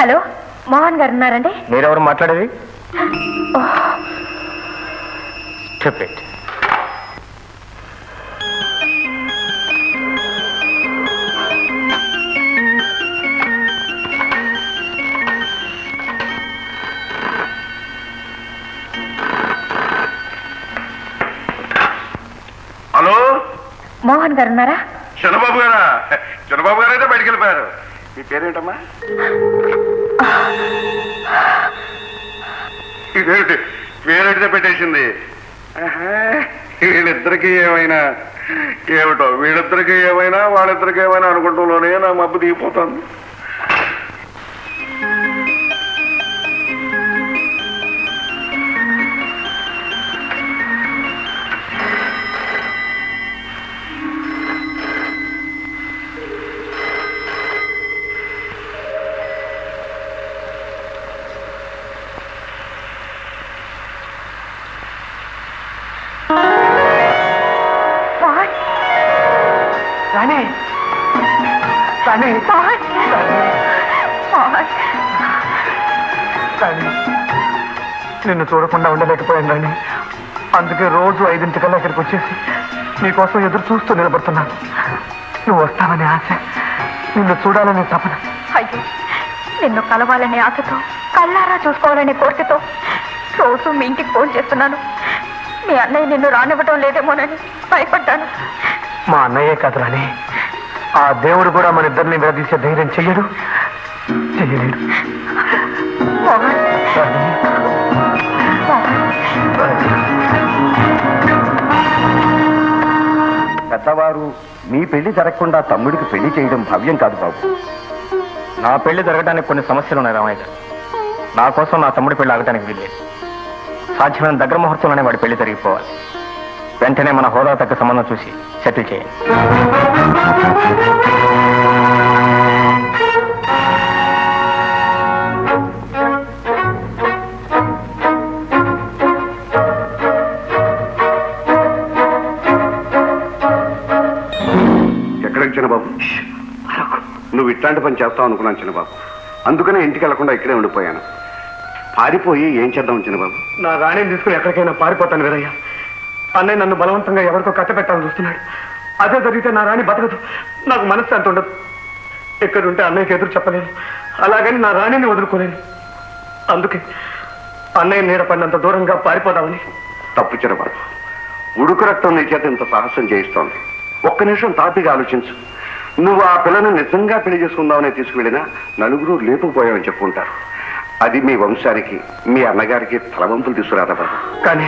Hello, Mohan గారు ఉన్నారండి? మీరెవరు మాట్లాడేది? చెప్పండి. హలో, మోహన్ గారు ఉన్నారా? చంద్రబాబు గారా? చంద్రబాబు గారు అయితే బయటికి వెళ్ళిపోయారు. మీ పేరేంటమ్మా? ఇదేంటి పేరెడితే పెట్టేసింది? వీళ్ళిద్దరికీ ఏమైనా ఏమిటో, వీళ్ళిద్దరికీ ఏమైనా వాళ్ళిద్దరికీ ఏమైనా అనుకుంటూనే నా మబ్బు దిగిపోతుంది. నిన్ను చూడకుండా ఉండలేకపోయాను రాణి. అందుకే రోజు 5 ఇక్కడికి వచ్చేసి నీకోసం ఎదురు చూస్తూ నిలబడుతున్నాను. నువ్వు వస్తావని ఆశ, నిన్ను చూడాలనే తపన. అయ్యో, నిన్ను కలవాలనే ఆశతో, కళ్ళారా చూసుకోవాలనే కోరికతో రోజు మీ ఇంటికి ఫోన్ చేస్తున్నాను. మీ అన్నయ్య నిన్ను రానివ్వటం లేదేమోనని భయపడ్డాను. మా అన్నయ్యే కాదు రాణి, ఆ దేవుడు కూడా మన ఇద్దరిని విడదీసే ధైర్యం చెయ్యడు, చెయ్యలేడు. పెద్దవారు మీ పెళ్లి జరగకుండా తమ్ముడికి పెళ్లి చేయడం భావ్యం కాదు బాబు. నా పెళ్లి జరగడానికి కొన్ని సమస్యలు ఉన్నాయి రామయ్య గారు. నా కోసం నా తమ్ముడి పెళ్లి ఆగటానికి వీల్లేదు. సాధ్యమైన దగ్గర ముహూర్తంలోనే వాడి పెళ్లి జరిగిపోవాలి. వెంటనే మన హోదా తగ్గ సంబంధం చూసి సెటిల్ చేయండి. ఎక్కడికి చిన్నబాబు? నువ్వు ఇట్లాంటి పని చేస్తావు అనుకున్నాను చిన్నబాబు. అందుకనే ఇంటికి వెళ్లకుండా ఇక్కడే ఉండిపోయాను. పారిపోయి ఏం చేద్దాం చిన్నబాబు? నా రాణిని తీసుకుని ఎక్కడికైనా పారిపోతాను వీరయ్య. అన్నయ్య నన్ను బలవంతంగా ఎవరితో కట్టబెట్టాలని చూస్తున్నాడు. అదే జరిగితే నా రాణి బతకదు, నాకు మనశ్శాంతి ఉండదు. ఎక్కడుంటే అన్నయ్యకి ఎదురు చెప్పలేను, అలాగని నా రాణిని వదులుకోలేను. అందుకే అన్నయ్య నీడపడినంత దూరంగా పారిపోదామని. తప్పు చిన్నబాబు, ఉడుకు రక్తం నీ చేత ఇంత సాహసం చేయిస్తోంది. ఒక్క నిమిషం తాపిగా ఆలోచించు. నువ్వు ఆ పిల్లను నిజంగా పెళ్లి చేసుకుందామని తీసుకువెళ్ళినా నలుగురు లేపుపోయావని చెప్పుకుంటారు. అది మీ వంశానికి, మీ అన్నగారికి తలవంపులు తీసుకురాదా బాబు? కానీ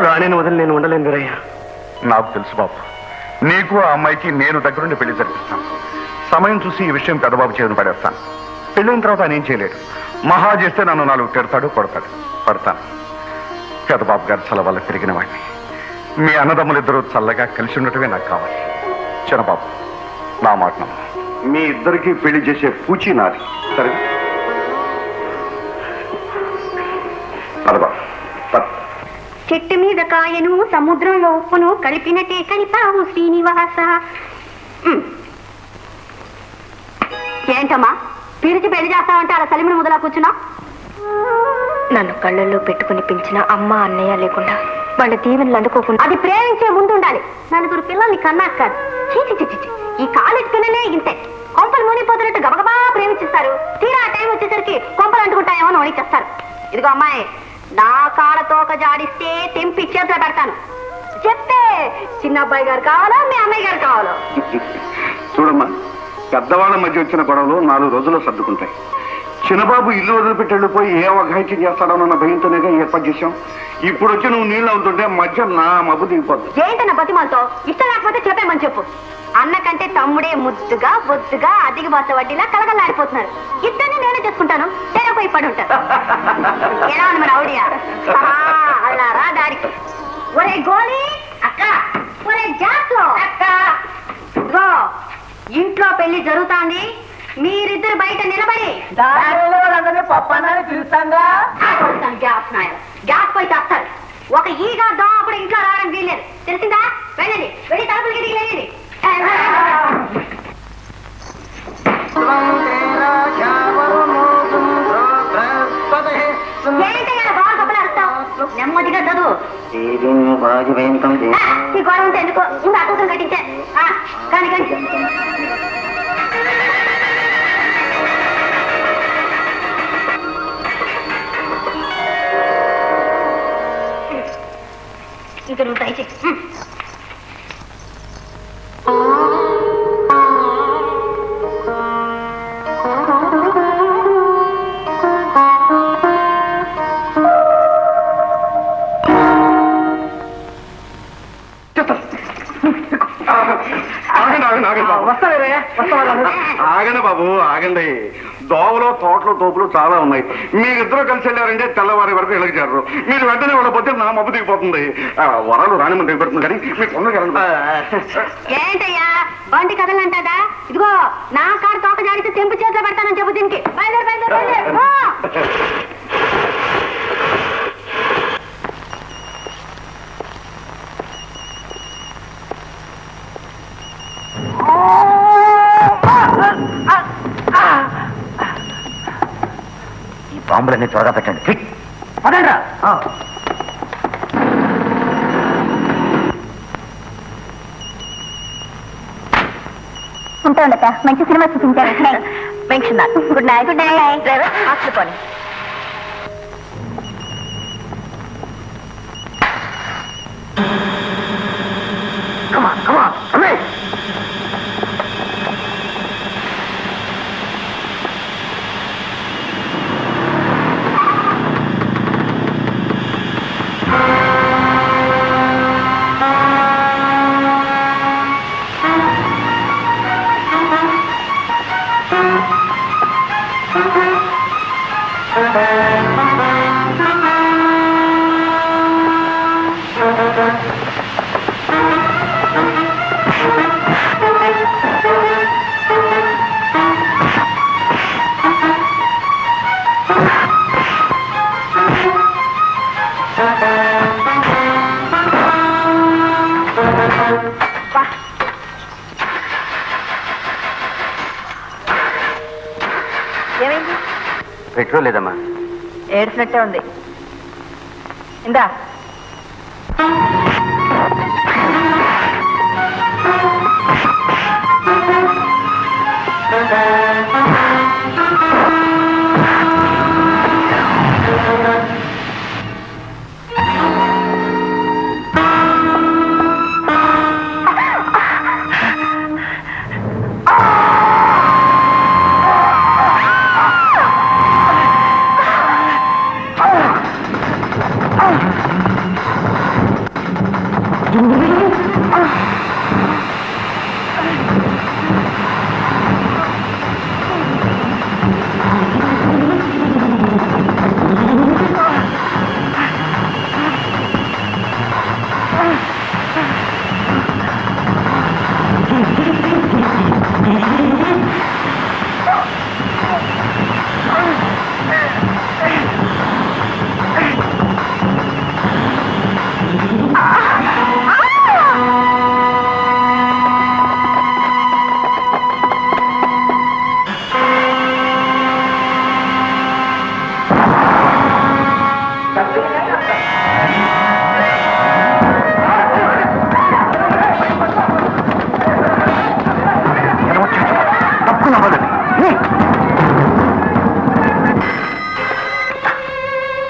రాణిని వదిలి నేను ఉండలేను వీరయ్య. నాకు తెలుసు బాబు, నీకు ఆ అమ్మాయికి నేను దగ్గరుండి పెళ్లి జరిపిస్తాను. సమయం చూసి ఈ విషయం పెద్దబాబు చేతులు పడేస్తాను. పెళ్ళైన తర్వాత ఆయన ఏం చేయలేడు. మహా చేస్తే నన్ను 4 తిడతాడు, కొడతాడు, పడతాను. పెద్దబాబు గారు చల వల్ల తిరిగిన వాడిని. మీ అన్నదమ్ములిద్దరూ చల్లగా కలిసి ఉండటమే నాకు కావాలి. చిన్నబాబు, నా మాట నమ్ము. మీ ఇద్దరికి పెళ్లి చేసే పూచి నాది. సరే అదబాబు. చెట్టు మీద కాయను సముద్రంలో ఉప్పును కలిపినట్టే కలిపావు శ్రీనివాస. ఏంటమ్మా పిలిచి పెళ్లి చేస్తావంటే అలా సలిమిని మొదలా కూర్చున్నా? నన్ను కళ్ళల్లో పెట్టుకుని పెంచిన అమ్మ అన్నయ్య లేకుండా వాళ్ళ దీవెనలు అందుకోకుండా అది ప్రేమించే ముందు ఉండాలి. 4 పిల్లల్ని కన్నాక కాదు. చీచి చిచి, ఈ కాలేజ్ పిల్లలే ఇంతే. కొంపలు మునిపోతున్నట్టు గబగబా ప్రేమించిస్తారు. తీరా టైం వచ్చేసరికి కొంపలు అంటుకుంటాయేమో అని చేస్తారు. ఇదిగో అమ్మాయి, నా కాళ్ళ తోక జాడిస్తే తెంపి చేతిలో పెడతాను. చెప్తే చిన్న అబ్బాయి గారు కావాలా, మీ అమ్మాయి గారు కావాలో? చూడమ్మా, పెద్దవాళ్ళ మధ్య వచ్చిన గొడవలు 4 రోజుల్లో సర్దుకుంటాయి. చిన్నబాబు ఇల్లు వదిలిపెట్టి వెళ్ళిపోయి ఏ అఘాయిత్యం చేస్తాడోనన్న భయంతోనేగా ఏర్పాటు చేశాం. ఇప్పుడు వచ్చి నువ్వు నీళ్ళు అవుతుంటే మధ్య నా మబ్బు దిగిపోద్ది. ఏంటన్న బతిమాలతో? ఇష్టం లేకపోతే చెప్పేమని చెప్పు. అన్న కంటే తమ్ముడే ముద్దుగా బొద్దుగా అదిగి బాస వడ్డీలా కలగలాడిపోతున్నారు. ఇద్దరిని నేనే చేసుకుంటాను, తెరపోయి పడి ఉంటాను. ఎలా ఉంది మన ఆవిడియా? అలా రా దారికి. ఒరే గోళీ అక్క, ఒరే జాతో అక్క, ఇంట్లో పెళ్లి జరుగుతాంది. మీరిద్దరు బయట నిలబడి గ్యాస్ పోయి చేస్తారు. ఒక ఈగా దోమప్పుడు ఇంట్లో రావడం వీల్లేదు, తెలిసిందా? వెళ్ళండి, వెళ్ళి తలుపులు గిరికి లేయండి. రాజావరు ఈ గొడవ ఉంటే ఎందుకో ఇంకా అతూసం కట్టించే కానీ కానీ ఇంకా నువ్వు దయచేసి ఆగండి బాబు ఆగండి. దోవలో తోటలు తోపులు చాలా ఉన్నాయి. మీరిద్దరూ కలిసి వెళ్ళారంటే తెల్లవారి వరకు ఇళ్ళకి చేరరు. మీరు వెంటనే వెళ్ళకపోతే నా మబ్బు దిగిపోతుంది. వరాలు రాని దిగిపెడుతుంది కానీ మీరు తొందరగా ఏంటయ్యా బండి కదలంటాదా? ఇదిగో నా కారు తోక జాడితే తెంపు చేతిలో పెడతానని చెప్పు దీనికి. బయలుదేరు బయలుదేరు బయలుదేరు. ఈ బాంబులన్నీ త్వరగా పెట్టండి. ఉంటాడక మంచి సినిమా చూపించారు. Good night. Good night driver hostel పోనీ. ఏమైంది? పెట్రోల్ లేదమ్మా. ఏడ్చినట్టే ఉంది. ఇందా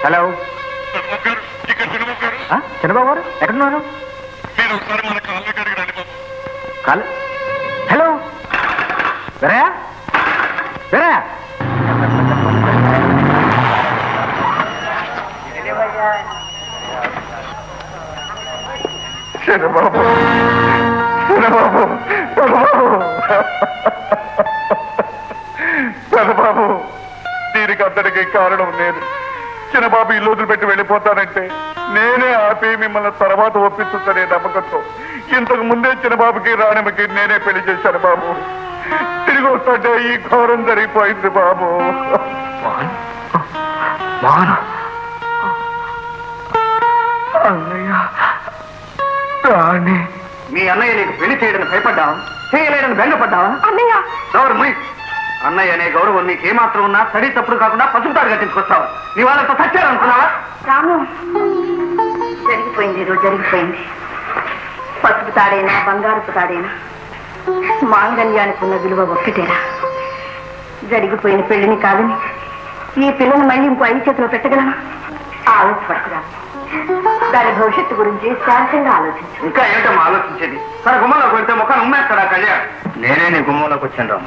హలో చంద్రబాబు గారు ఎక్కడున్నారు? కాలు హలో వేరయా వేరయా చంద్రబాబు చంద్రబాబు చంద్రబాబు దీనికి అంతటికి కారణం నేను. చిన్నబాబు ఇల్లు వదిలిపెట్టి వెళ్ళిపోతానంటే నేనే ఆపి మిమ్మల్ని తర్వాత ఒప్పించుతానే నమ్మకంతో ఇంతకు ముందే చిన్నబాబుకి రాణిమకి నేనే పెళ్లి చేశాను బాబు. తిరిగి వస్తుంటే ఈ ఘోరం జరిగిపోయింది బాబు. రాణి మీ అన్నయ్య నీకు పెళ్లి చేయడానికి భయపడ్డావా? చేయలేడని బెంగపడ్డావా? అన్నయ్య అన్నయ్య అనే గౌరవం నీకేమాత్రం ఉన్నా తడి తప్పుడు కాకుండా పసుపుతాడు కట్టించుకొస్తావా? నీ వాళ్ళతో సచ్చారనుకున్నావా? రాము జరిగి జరిగిపోయింది ఏదో జరిగిపోయింది. పసుపు తాడైనా బంగారపు తాడైనా మాంగళ్యానికి ఉన్న విలువ ఒక్కటేరా. జరిగిపోయిన పెళ్లిని కాదని ఈ పిల్లని మళ్ళీ ఇంకో 5 చేతిలో పెట్టగలనా? ఆలోచపడుతురా. దాని భవిష్యత్తు గురించి శాంతంగా ఆలోచించు. ఇంకా ఏంటమ్మా ఆలోచించేది? తన గుమ్మంలోకి వెళ్తే ముఖాన్ని ఉమ్మేస్తాడా కళ్యాణ్? నేనే నీ గుమ్మంలోకి వచ్చాను రాము.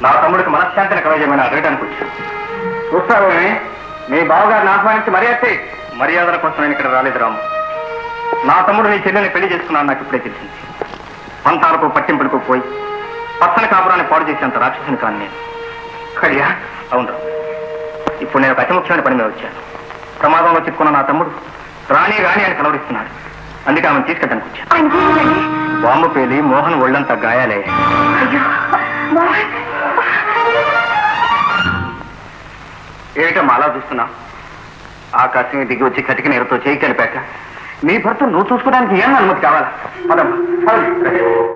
నా తమ్ముడికి మనశ్శాంతిని కలగజేయమని అడగడానికి వచ్చాను. చూస్తావు మీ బావగారిని ఆహ్వానించి మర్యాదల కోసం నేను ఇక్కడ రాలేదు రాము. నా తమ్ముడు నీ చెల్లెల్ని పెళ్లి చేసుకున్నాను నాకు ఇప్పుడే తెలిసింది. పంతాలకు పట్టింపులకు పోయి పచ్చని కాపురాన్ని పాడు చేసేంత రాక్షసుని కాను నేను. కళ్యాణ్, అవును రాము. ఇప్పుడు నేను ఒక అతి ముఖ్యమైన పని మీద వచ్చాను. ప్రమాదంలో చిక్కున్న నా తమ్ముడు రాణి అని కలవరిస్తున్నాడు. అందుకే ఆమెను తీసుకెళ్ళడానికి వచ్చాను. ఆయన తీసుకెళ్ళండి. బాంబు పేలి మోహన్ ఒళ్ళంతా గాయాలే. అయ్యో మోహన్. ఏమిటమ్మా అలా చూస్తున్నా? ఆకాశం దిగి వచ్చి కటికి నీరుతో చేయి కలిపాక నీ భర్త నువ్వు చూసుకోవడానికి ఏమన్నా అనుమతి కావాలా? పదమ్మా.